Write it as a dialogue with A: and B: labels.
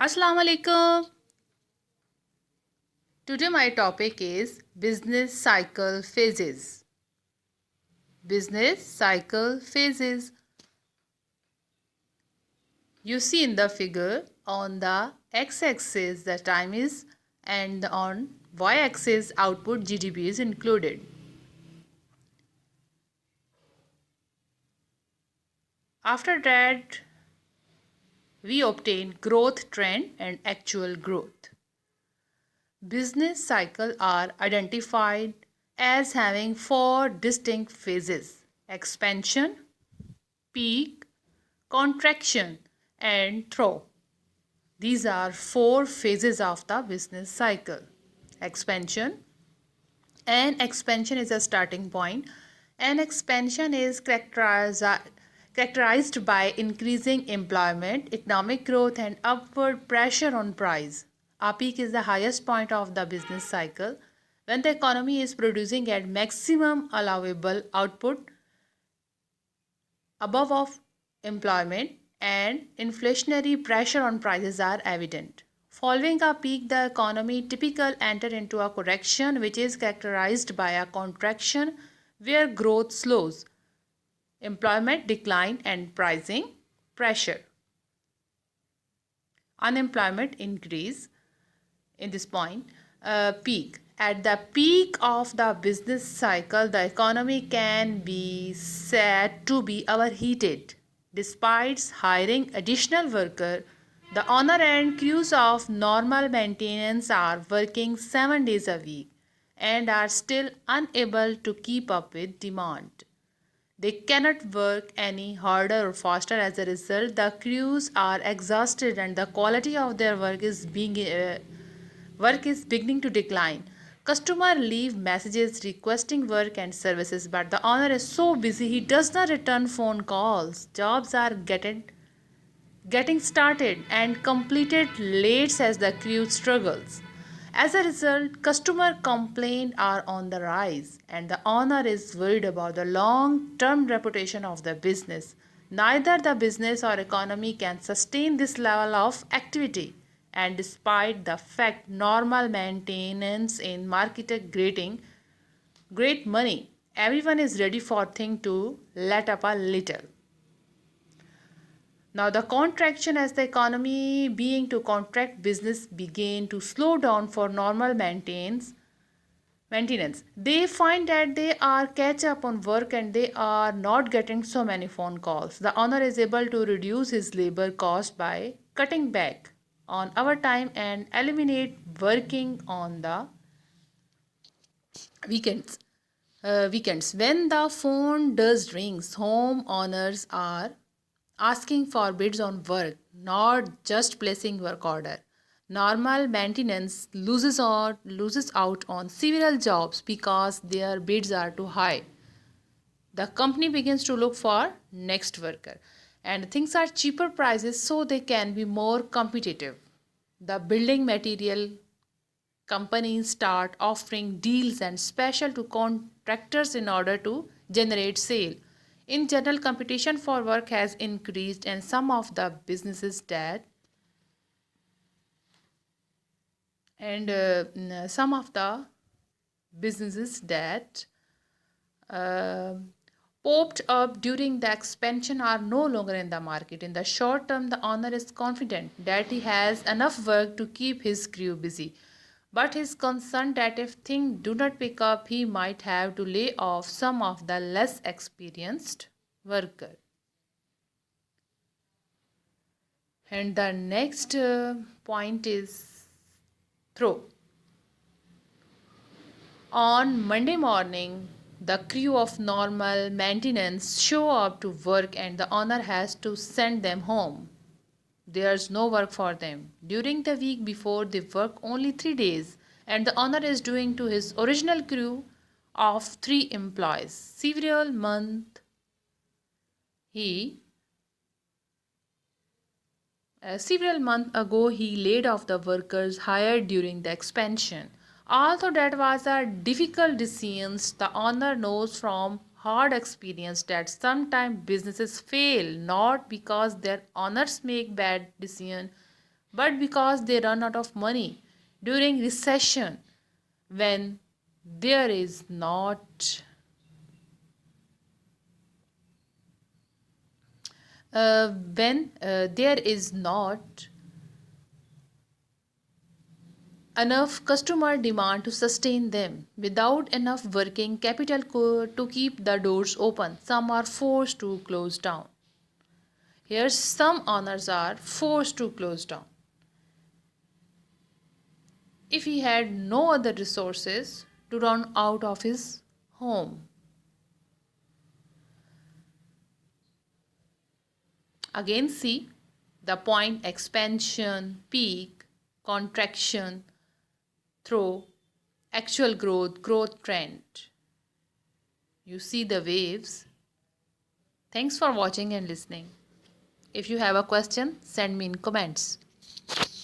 A: Assalamu alaikum. Today my topic is business cycle phases. Business cycle phases. You see in the figure on the x-axis the time is and on y-axis output GDP is included. After that we obtain growth trend and actual growth. Business cycles are identified as having four distinct phases: expansion, peak, contraction, and throw. These are four phases of the business cycle. Expansion. An expansion is a starting point. An expansion is characterized by increasing employment, economic growth, and upward pressure on price. A peak is the highest point of the business cycle when the economy is producing at maximum allowable output above of employment and inflationary pressure on prices are evident. Following a peak, the economy typically enters into a correction which is characterized by a contraction where growth slows, employment decline and pricing pressure. Unemployment increase in this point. Peak. At the peak of the business cycle, the economy can be said to be overheated. Despite hiring additional workers, the owner and crews of normal maintenance are working 7 days a week and are still unable to keep up with demand. They cannot work any harder or faster. As a result, the crews are exhausted and the quality of their work is beginning to decline. Customer leave messages requesting work and services, but the owner is so busy he does not return phone calls. Jobs are getting started and completed late as the crew struggles. As a result, customer complaints are on the rise, and the owner is worried about the long term reputation of the business. Neither the business or economy can sustain this level of activity, and despite the fact normal maintenance in market great money, everyone is ready for things to let up a little. Now the contraction, as the economy being to contract, business began to slow down for normal maintenance. They find that they are catch up on work and they are not getting so many phone calls. The owner is able to reduce his labor cost by cutting back on overtime and eliminate working on the weekends. Weekends. When the phone does rings, homeowners are asking for bids on work, not just placing work order. Normal maintenance loses out on several jobs because their bids are too high. The company begins to look for next worker, and things are cheaper prices so they can be more competitive. The building material companies start offering deals and special to contractors in order to generate sale. In general, competition for work has increased and some of the businesses that uh, popped up during the expansion are no longer in the market. In the short term, the owner is confident that he has enough work to keep his crew busy. But he is concerned that if things do not pick up, he might have to lay off some of the less experienced workers. And the next point is throw. On Monday morning, the crew of normal maintenance show up to work and the owner has to send them home. There's no work for them. During the week before, they work only 3 days, and the owner is doing to his original crew of 3 employees. He Several months ago, he laid off the workers hired during the expansion. Although that was a difficult decision, the owner knows from hard experience that sometimes businesses fail not because their owners make bad decisions, but because they run out of money during recession when there is not there is not enough customer demand to sustain them. Without enough working capital to keep the doors open, some are forced to close down. Here, some owners are forced to close down. If he had no other resources to run out of his home. Again, see the point: expansion, peak, contraction, through actual growth trend. You see the waves. Thanks for watching and listening. If you have a question, send me in comments.